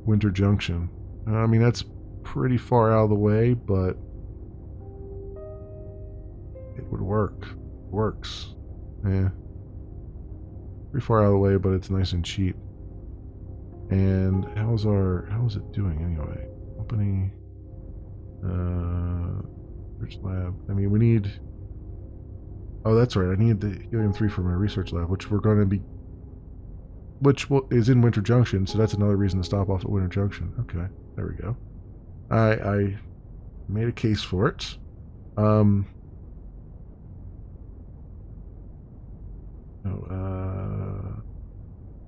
Winter Junction. I mean, that's pretty far out of the way, but it would work. Works. Yeah. Pretty far out of the way, but it's nice and cheap. And how's it doing anyway? Company, research lab. I mean, we need. Oh, that's right. I need the helium-3 for my research lab, which is in Winter Junction. So that's another reason to stop off at Winter Junction. Okay, there we go. I made a case for it.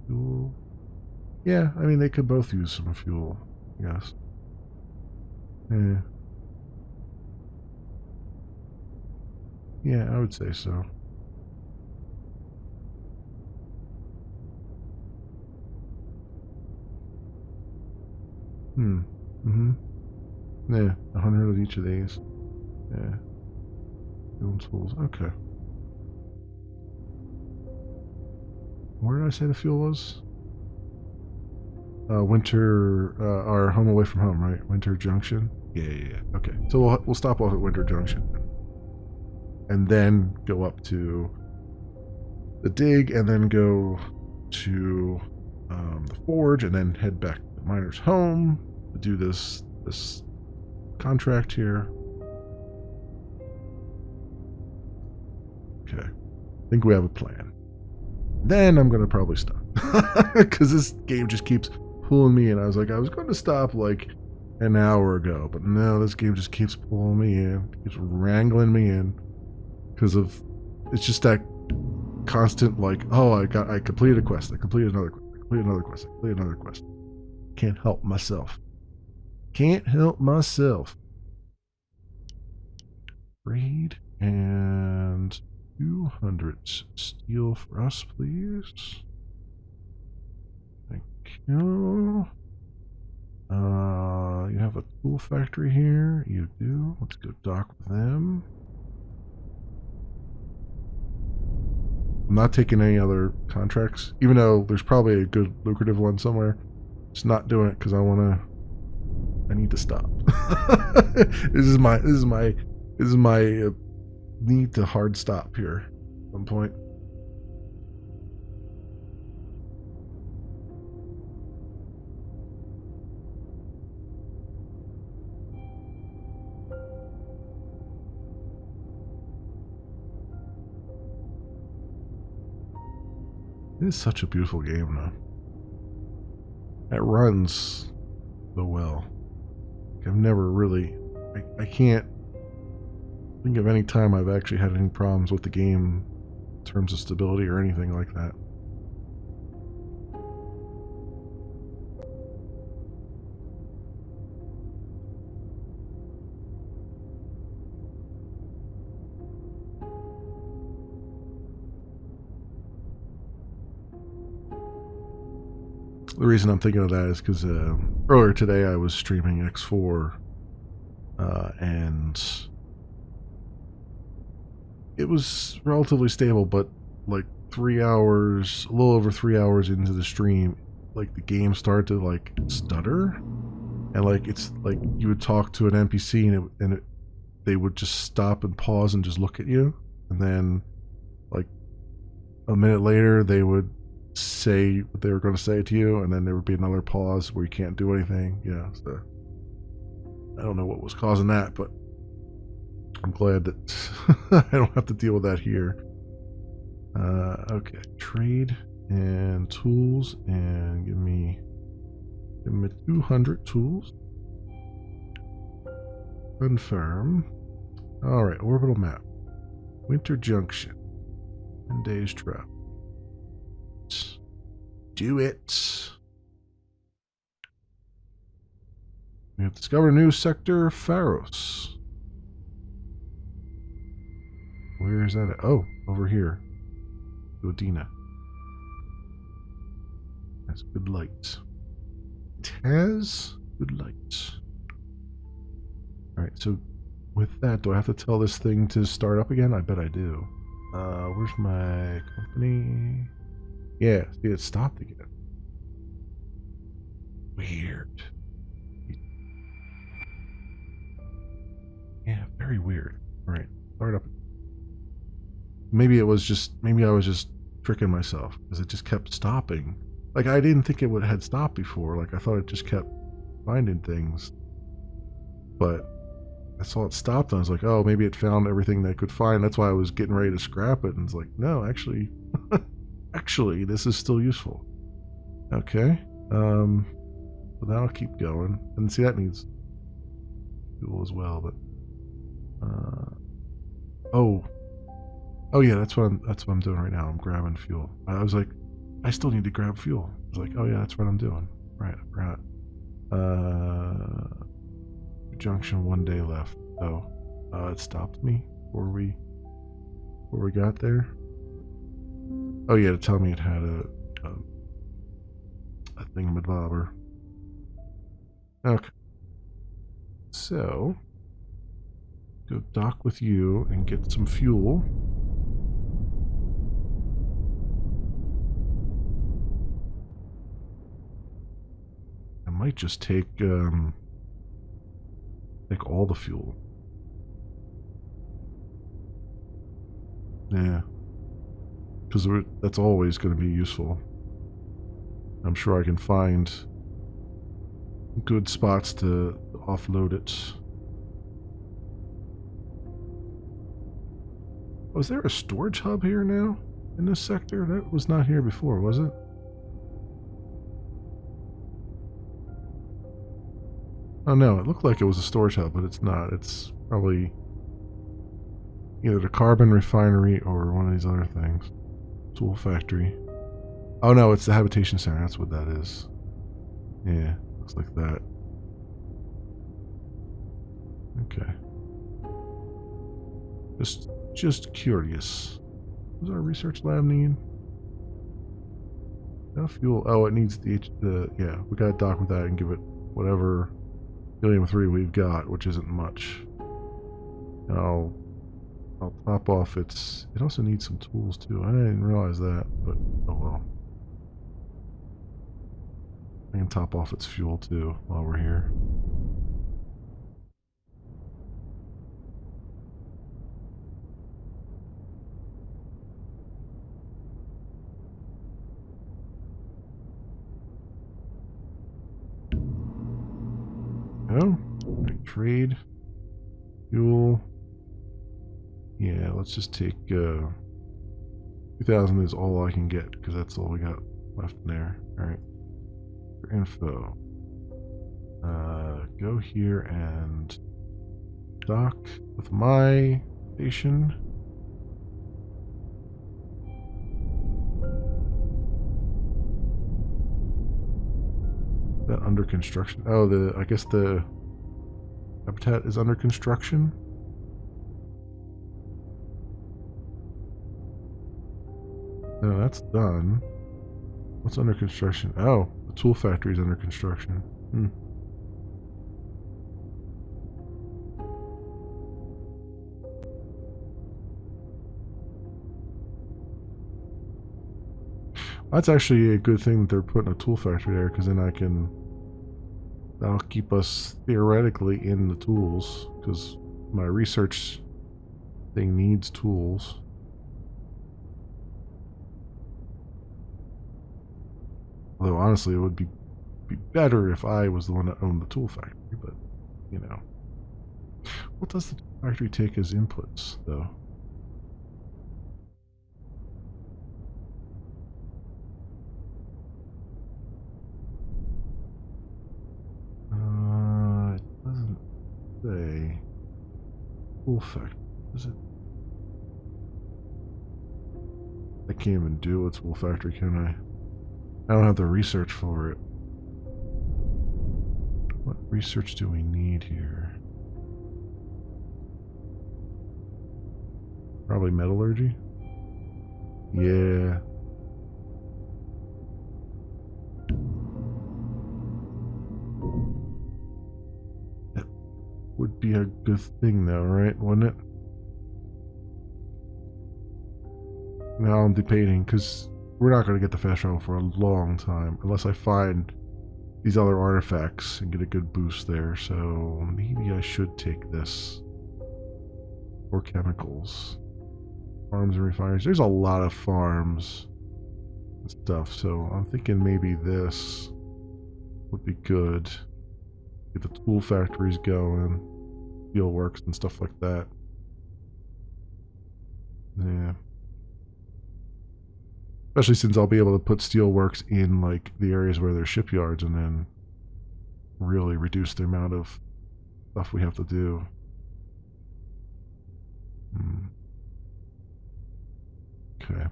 Fuel. Yeah, I mean, they could both use some fuel, I guess. Yeah. Yeah, I would say so. Mm-hmm. Yeah, 100 of each of these. Yeah. Fuel tools. Okay. Where did I say the fuel was? Winter, our home away from home, right? Winter Junction. Yeah. Okay, so we'll stop off at Winter Junction, and then go up to the dig, and then go to the forge, and then head back to the miner's home to do this contract here. Okay, I think we have a plan. Then I'm gonna probably stop because this game just keeps pulling me in. I was going to stop like an hour ago, but no, this game just keeps pulling me in, keeps wrangling me in because of it's just that constant like, oh, I completed a quest, I completed another quest, I completed another quest, I completed another quest. Can't help myself. Can't help myself. Read and 200 steel for us, please. Thank you. You have a tool factory here. You do. Let's go dock with them. I'm not taking any other contracts, even though there's probably a good lucrative one somewhere. Just not doing it because I need to stop. This is my need to hard stop here at some point. It is such a beautiful game, though. It runs so well. I've never really... I can't think of any time I've actually had any problems with the game in terms of stability or anything like that. The reason I'm thinking of that is because earlier today I was streaming X4 and it was relatively stable, but like 3 hours, a little over 3 hours into the stream, like the game started to like stutter, and like it's like you would talk to an NPC and they would just stop and pause and just look at you, and then like a minute later they would say what they were going to say to you, and then there would be another pause where you can't do anything. Yeah, so I don't know what was causing that, but I'm glad that I don't have to deal with that here. Okay, trade and tools, and give me 200 tools. Confirm. All right, orbital map. Winter Junction. 10 days travel. Do it. We have discovered a new sector, Pharos. Where is that at? Oh, over here. Godina. That's good light. It has good light. Alright, so with that, do I have to tell this thing to start up again? I bet I do. Where's my company? Yeah, see, it stopped again. Weird. Very weird. All right, start up. Maybe I was just tricking myself because it just kept stopping. Like I didn't think it would had stopped before. Like I thought it just kept finding things, but I saw it stopped and I was like, oh, maybe it found everything that it could find. That's why I was getting ready to scrap it. And it's like, no, actually, actually, this is still useful. Okay. But that'll keep going. And see, that needs fuel as well. But oh, yeah, that's what I'm doing right now. I'm grabbing fuel. I was like, I still need to grab fuel. I was like, oh yeah, that's what I'm doing. Right, I forgot. Junction 1 day left. Oh, it stopped me before we got there. Oh yeah, to tell me it had a thingamabobber. Okay. So go dock with you and get some fuel. I might just take all the fuel. Yeah, because that's always going to be useful. I'm sure I can find good spots to offload it. Was there a storage hub here now in this sector? That was not here before, was it? Oh no, it looked like it was a storage hub, but it's not. It's probably either the carbon refinery or one of these other things. Tool factory. Oh no, it's the habitation center. That's what that is. Yeah, looks like that. Okay. Just curious. What does our research lab need? No fuel. Oh, it needs the yeah. We gotta dock with that and give it whatever Helium-3 we've got, which isn't much. And I'll top off its. It also needs some tools too. I didn't realize that, but oh well. I can top off its fuel too while we're here. Oh, right, trade, fuel. Yeah, let's just take 2,000 is all I can get because that's all we got left in there. All right, for info, go here and dock with my station. That under construction. Oh, I guess the habitat is under construction. No, that's done. What's under construction? Oh, the tool factory is under construction. That's actually a good thing that they're putting a tool factory there, because then that'll keep us theoretically in the tools, because my research thing needs tools. Although honestly, it would be better if I was the one that owned the tool factory, but you know. What does the tool factory take as inputs, though? It doesn't say. Tool factory. Is it? I can't even do a tool factory, can I? I don't have the research for it. What research do we need here? Probably metallurgy? Yeah. That would be a good thing though, right? Wouldn't it? Now I'm debating, because we're not going to get the fast travel for a long time unless I find these other artifacts and get a good boost there. So maybe I should take this. or chemicals. Farms and refineries. There's a lot of farms and stuff, so I'm thinking maybe this would be good. Get the tool factories going, steel works and stuff like that. Yeah. Especially since I'll be able to put steel works in like the areas where there's shipyards and then really reduce the amount of stuff we have to do. Okay.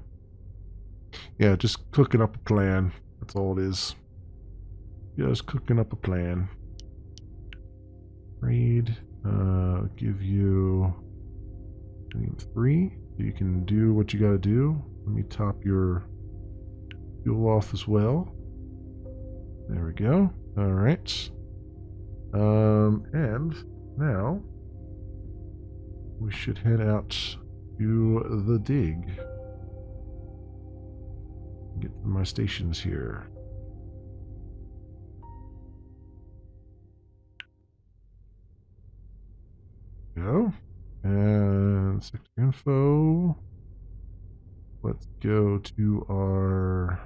Yeah, just cooking up a plan. That's all it is. Just cooking up a plan. Raid. Give you 3. You can do what you gotta do. Let me top your fuel off as well. There we go. Alright. And now we should head out to the dig. Get to my stations here. Go. And sector info. Let's go to our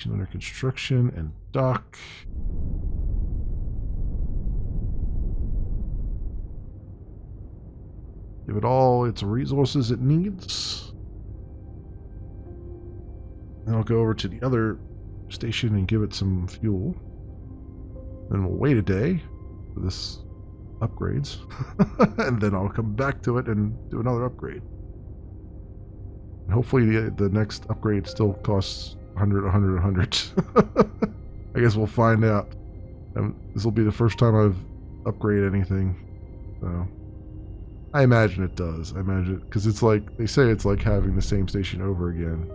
under construction and dock. Give it all its resources it needs. Then I'll go over to the other station and give it some fuel. Then we'll wait a day for this upgrades. And then I'll come back to it and do another upgrade. And hopefully the next upgrade still costs 100, 100, 100. I guess we'll find out. This will be the first time I've upgraded anything. So I imagine it does. I imagine it, because it's like, they say it's like having the same station over again.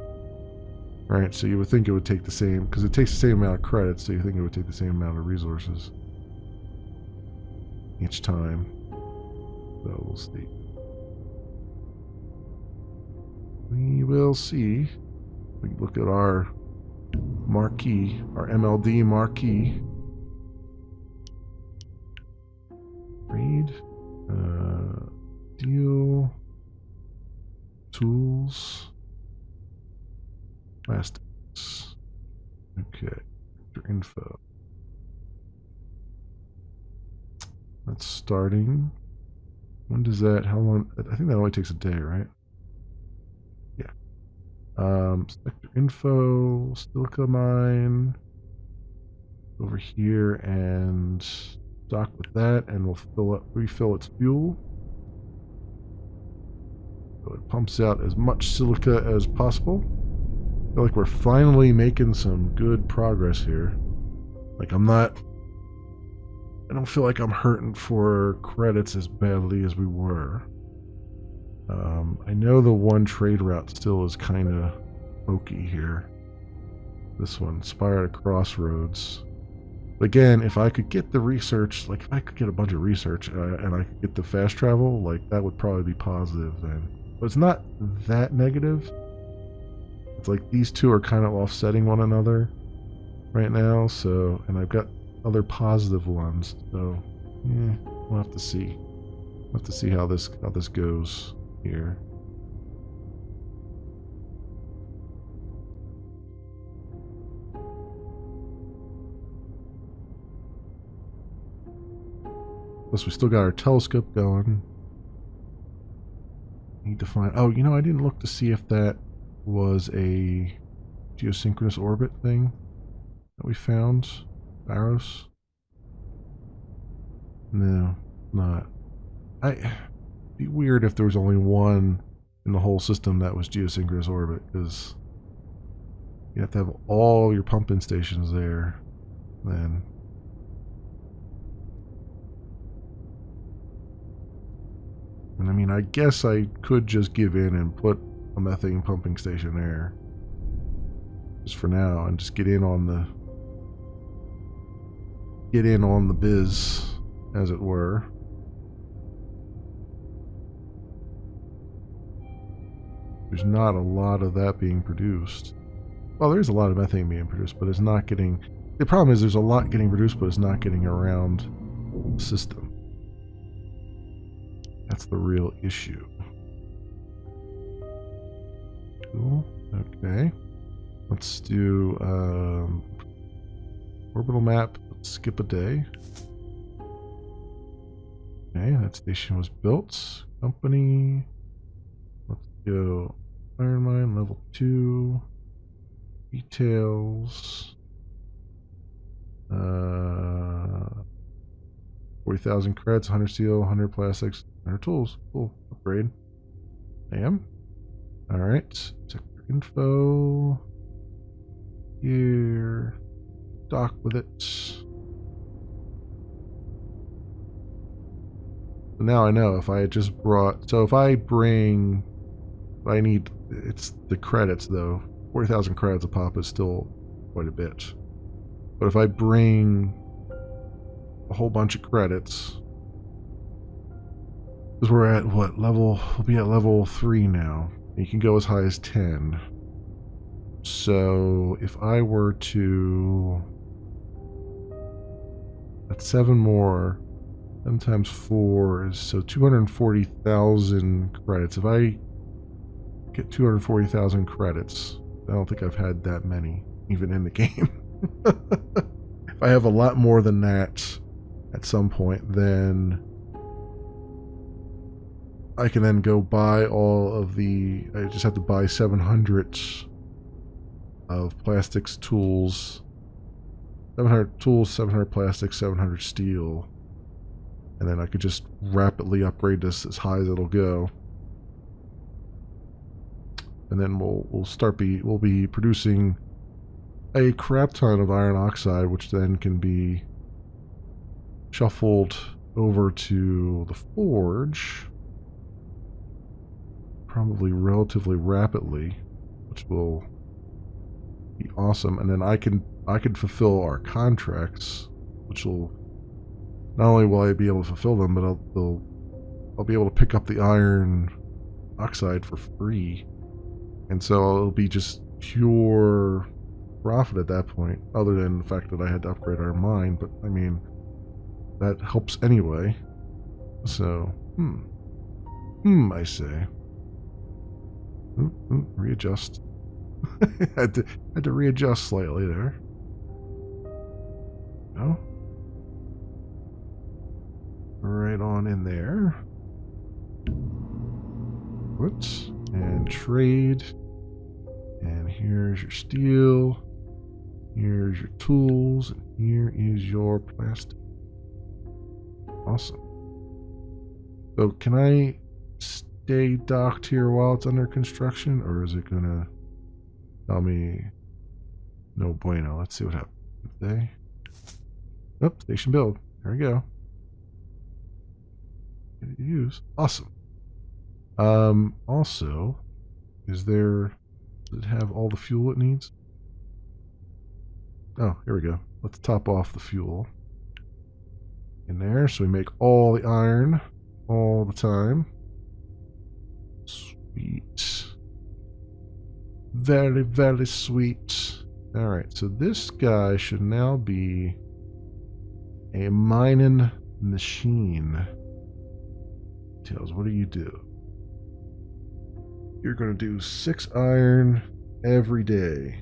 Right, so you would think it would take the same, because it takes the same amount of credits, so you think it would take the same amount of resources each time. So we'll see. We will see. We can look at our marquee, our MLD marquee. Read. Deal. Tools. Plastics. Okay. Info. That's starting. When does that, how long? I think that only takes a day, right? Yeah. Sector info, silica mine. Over here and dock with that, and we'll refill its fuel. So it pumps out as much silica as possible. I feel like we're finally making some good progress here. Like I don't feel like I'm hurting for credits as badly as we were. I know the one trade route still is kind of pokey here. This one, Spire to Crossroads. But again, if I could get the research, like if I could get a bunch of research and I could get the fast travel, like that would probably be positive then. But it's not that negative. It's like these two are kind of offsetting one another right now, so, and I've got other positive ones, so yeah, we'll have to see. We'll have to see how this goes here. Plus, we still got our telescope going. Need to find. Oh, you know, I didn't look to see if that was a geosynchronous orbit thing that we found. Barrows? No, not. It'd be weird if there was only one in the whole system that was geosynchronous orbit, because you have to have all your pumping stations there then. And I mean, I guess I could just give in and put a methane pumping station there just for now and just get in on the biz, as it were. There's not a lot of that being produced. Well, there's a lot of methane being produced, but it's not getting... The problem is there's a lot getting produced, but it's not getting around the system. That's the real issue. Cool. Okay. Let's do orbital map. Let's skip a day. Okay, that station was built. Company. Let's go iron mine level 2. Details. 40,000 creds, 100 steel, 100 plastics, 100 tools. Cool. Upgrade. Damn. Alright. Sector info. Here. Dock with it. So now I know if I had just brought... So if I bring... I need... It's the credits, though. 40,000 credits a pop is still quite a bit. But if I bring a whole bunch of credits... Because we're at, what, level... We'll be at level 3 now. You can go as high as 10. So if I were to... That's 7 more. 7 times 4 is... So 240,000 credits. If I get 240,000 credits... I don't think I've had that many, even in the game. If I have a lot more than that at some point, then I can then go buy all of the... I just have to buy 700 of plastics, tools. 700 tools, 700 plastics, 700 steel. And then I could just rapidly upgrade this as high as it'll go. And then we'll be producing a crap ton of iron oxide, which then can be shuffled over to the forge, probably relatively rapidly, which will be awesome. And then I can fulfill our contracts, which will not only will I be able to fulfill them, but I'll be able to pick up the iron oxide for free. And so it'll be just pure profit at that point, other than the fact that I had to upgrade our mine, but I mean, that helps anyway. So, I say. Readjust. had to readjust slightly there. No. Right on in there. Whoops. And trade. And here's your steel. Here's your tools. And here is your plastic. Awesome. So can I stay docked here while it's under construction? Or is it going to tell me no bueno? Let's see what happens. They... Oh, station build. There we go. Get it used. Awesome. Also, does it have all the fuel it needs? Oh, here we go. Let's top off the fuel in there so we make all the iron all the time. Sweet. Very, very sweet. Alright, so this guy should now be a mining machine. Tails, what do you do? You're going to do 6 iron every day.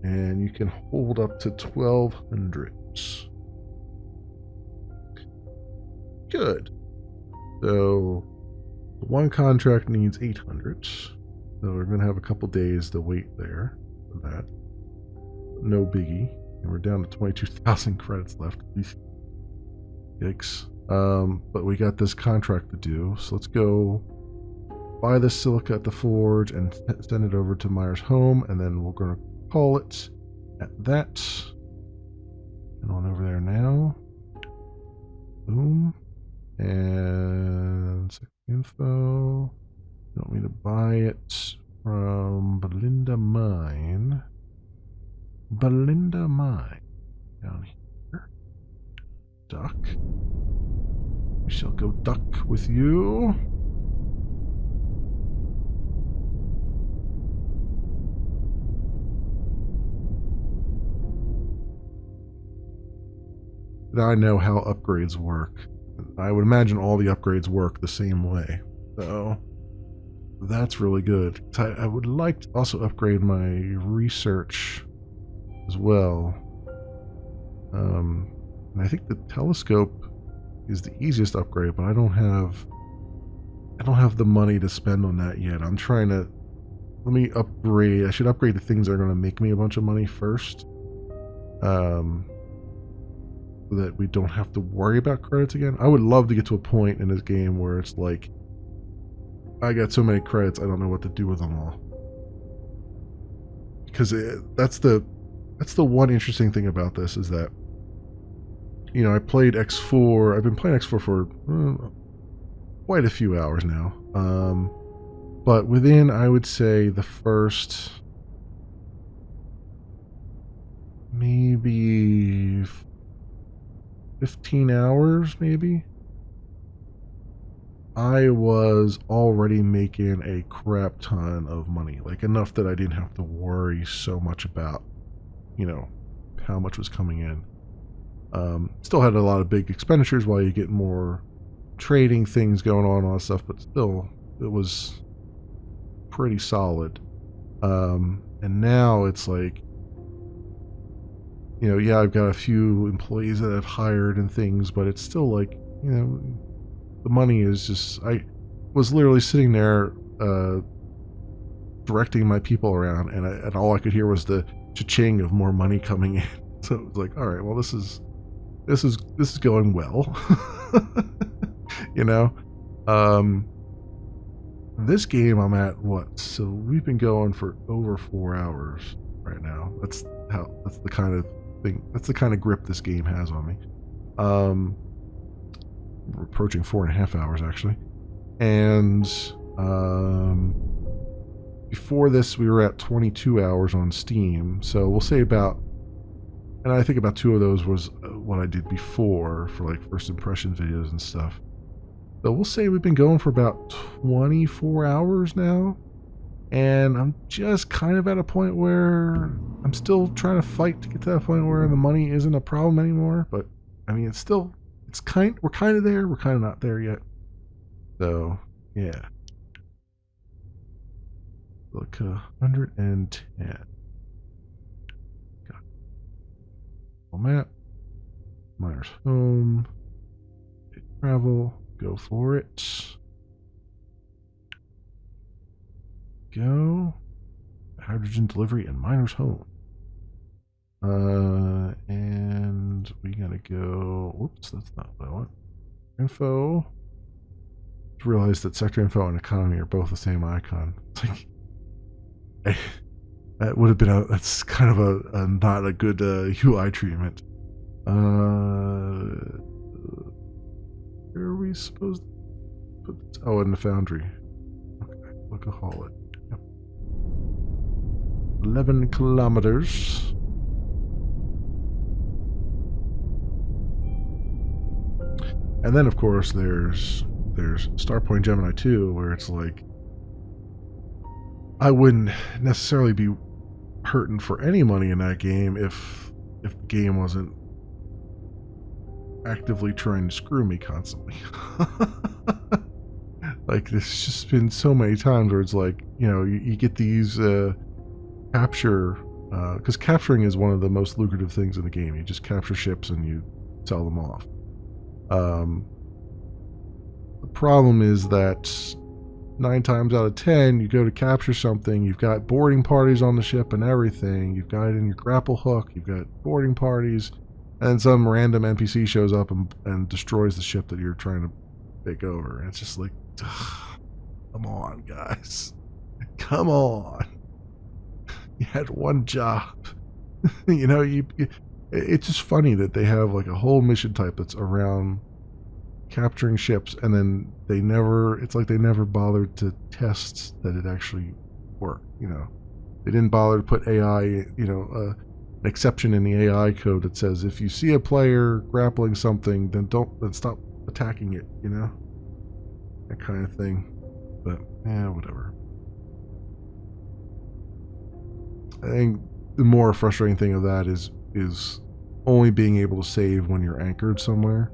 And you can hold up to 1,200. Good. So, the one contract needs 800. So we're going to have a couple days to wait there for that. No biggie. And we're down to 22,000 credits left. Yikes. But we got this contract to do. So let's go buy this silica at the forge and send it over to Myers' home. And then we're going to call it at that. And on over there now. Boom. And info. You want me to buy it from Belinda Mine. Belinda Mine. Down here. Duck. We shall go duck with you. Now I know how upgrades work. I would imagine all the upgrades work the same way. So that's really good. I would like to also upgrade my research as well. And I think the telescope is the easiest upgrade, but I don't have the money to spend on that yet. I'm trying to let me upgrade. I should upgrade the things that are going to make me a bunch of money first, so that we don't have to worry about credits again. I would love to get to a point in this game where it's like, I got so many credits, I don't know what to do with them all. Because that's the one interesting thing about this is that, you know, I played X4. I've been playing X4 for quite a few hours now. But within, I would say, the first maybe 15 hours, maybe, I was already making a crap ton of money. Like, enough that I didn't have to worry so much about, you know, how much was coming in. Still had a lot of big expenditures while you get more trading things going on and all that stuff, but still, it was pretty solid. And now it's like, you know, yeah, I've got a few employees that I've hired and things, but it's still like, you know, the money is just, I was literally sitting there directing my people around, and all I could hear was the cha-ching of more money coming in. So it was like, all right, well, this is going well. You know, this game I'm at what? So we've been going for over 4 hours right now. That's the kind of thing. That's the kind of grip this game has on me. We're approaching 4.5 hours actually, and before this we were at 22 hours on Steam. So we'll say about, and I think about 2 of those was what I did before for like first impression videos and stuff. So we'll say we've been going for about 24 hours now, and I'm just kind of at a point where I'm still trying to fight to get to that point where the money isn't a problem anymore. But I mean, we're kind of there, we're kind of not there yet. So yeah, look, 110. Got map, Miners Home, travel. Go for it. Go. Hydrogen delivery and Miner's Home. And we gotta go. Whoops, that's not what I want. Info. Just realized that sector info and economy are both the same icon. It's like, that would have been that's kind of a not a good UI treatment. Where are we supposed to put this? Oh, in the foundry. Okay, Lookaholic. Yep. 11 kilometers. And then, of course, there's Starpoint Gemini 2, where it's like, I wouldn't necessarily be hurting for any money in that game if the game wasn't actively trying to screw me constantly. Like, there's just been so many times where it's like, you know, you get these capture, because capturing is one of the most lucrative things in the game. You just capture ships and you sell them off. The problem is that 9 times out of 10, you go to capture something, you've got boarding parties on the ship and everything, you've got it in your grapple hook, you've got boarding parties, and some random NPC shows up and destroys the ship that you're trying to take over. And it's just like, ugh, come on, guys. Come on. You had one job. You know, it's just funny that they have like a whole mission type that's around capturing ships, and then it's like they never bothered to test that it actually worked, you know. They didn't bother to put AI, you know, an exception in the AI code that says if you see a player grappling something, then stop attacking it, you know, that kind of thing. But yeah, whatever. I think the more frustrating thing of that is only being able to save when you're anchored somewhere.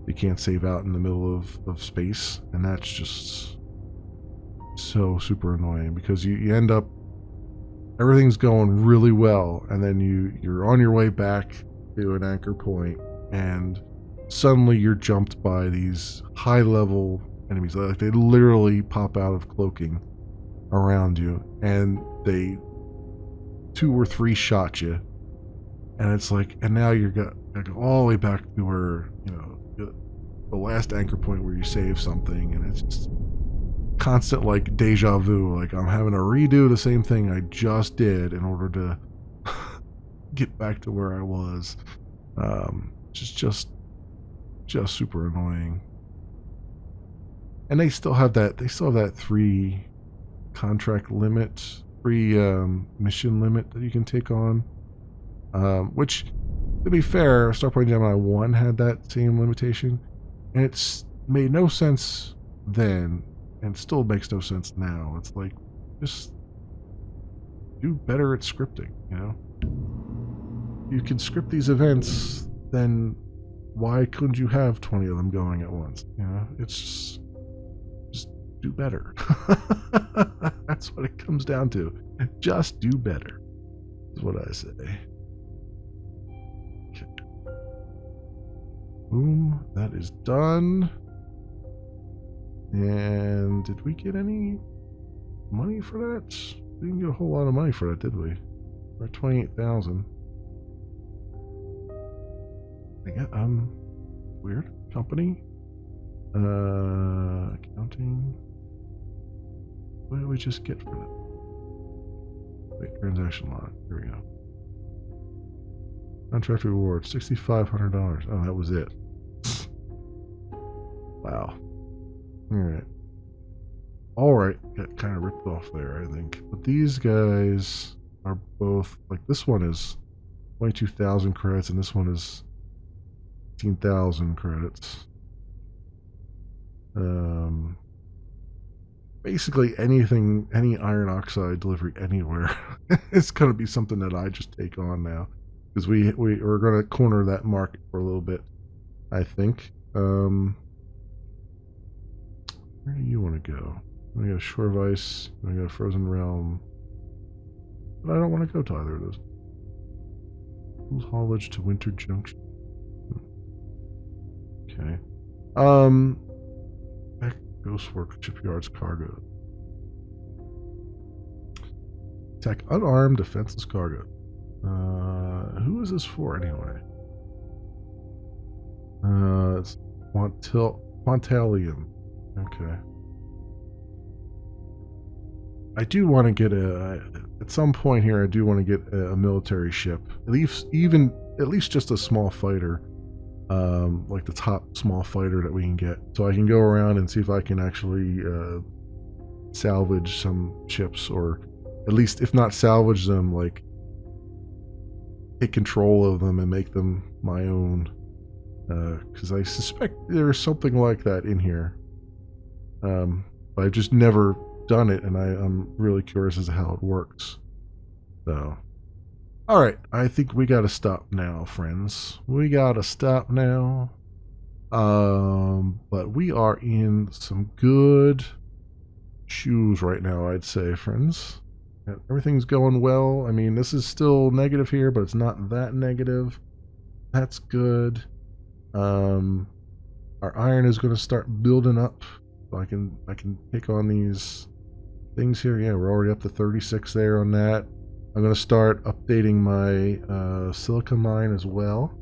You can't save out in the middle of space, and that's just so super annoying because you end up, everything's going really well, and then you're on your way back to an anchor point, and suddenly you're jumped by these high level enemies. Like, they literally pop out of cloaking around you, and they 2 or 3 shot you, and it's like, and now you're gotta go all the way back to where, the last anchor point where you save something, and it's just constant like deja vu. Like, I'm having to redo the same thing I just did in order to get back to where I was. Just super annoying. And they still have that 3 contract limit, 3 mission limit that you can take on. Which, to be fair, Starpoint Gemini 1 had that same limitation, and it's made no sense then, and still makes no sense now. It's like, just do better at scripting, You can script these events, then why couldn't you have 20 of them going at once? It's just do better. That's what it comes down to. Just do better, is what I say. Okay. Boom, that is done. And did we get any money for that? We didn't get a whole lot of money for that, did we? We're at 28,000. I got, weird. Company. Accounting. What did we just get for that? Wait, transaction log. Here we go. Contract reward, $6,500. Oh, that was it. Wow. Alright. Got kind of ripped off there, I think. But these guys are both, like, this one is 22,000 credits, and this one is 15,000 credits. Basically anything, any iron oxide delivery anywhere, it's going to be something that I just take on now, because we're going to corner that market for a little bit, I think. Where do you want to go? I want to go Shore of Ice. I want to go Frozen Realm. But I don't want to go to either of those. Fool's Haulage to Winter Junction. Okay. Back Ghostworks Shipyard's cargo. Attack unarmed defenseless cargo. Who is this for anyway? It's Helium. Okay. I do want to get at some point here, I do want to get a military ship. At least just a small fighter. Like the top small fighter that we can get. So I can go around and see if I can actually salvage some ships, or at least, if not salvage them, like take control of them and make them my own. Because I suspect there's something like that in here. But I've just never done it, and I'm really curious as to how it works. So, alright, I think we gotta stop now, friends. We gotta stop now. But we are in some good shoes right now, I'd say, friends. Everything's going well. I mean, this is still negative here, but it's not that negative. That's good. Our iron is going to start building up. So I can take on these things here. Yeah, we're already up to 36 there on that. I'm going to start updating my silica mine as well,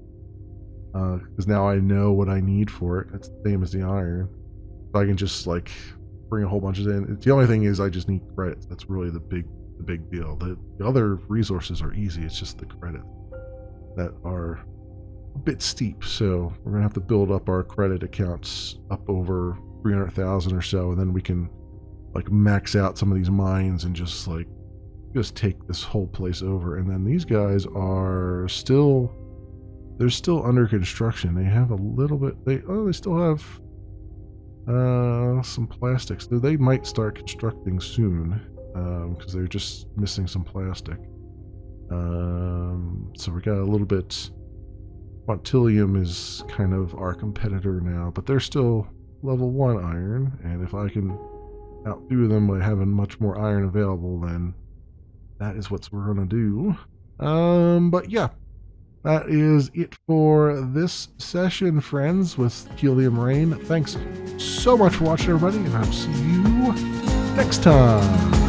because now I know what I need for it. It's the same as the iron. So I can just like bring a whole bunch of it in. The only thing is I just need credits. That's really the big deal. The other resources are easy. It's just the credits that are a bit steep. So we're gonna have to build up our credit accounts up over 300,000 or so, and then we can like max out some of these mines and just take this whole place over. And then these guys are still, they're still under construction. They have a little bit, they still have some plastics. They might start constructing soon, because they're just missing some plastic. So we got a little bit Quantilium is kind of our competitor now, but they're still level 1 iron, and if I can outdo them by having much more iron available, then that is what we're going to do. But yeah, that is it for this session, friends, with Helium Rain. Thanks so much for watching, everybody, and I'll see you next time.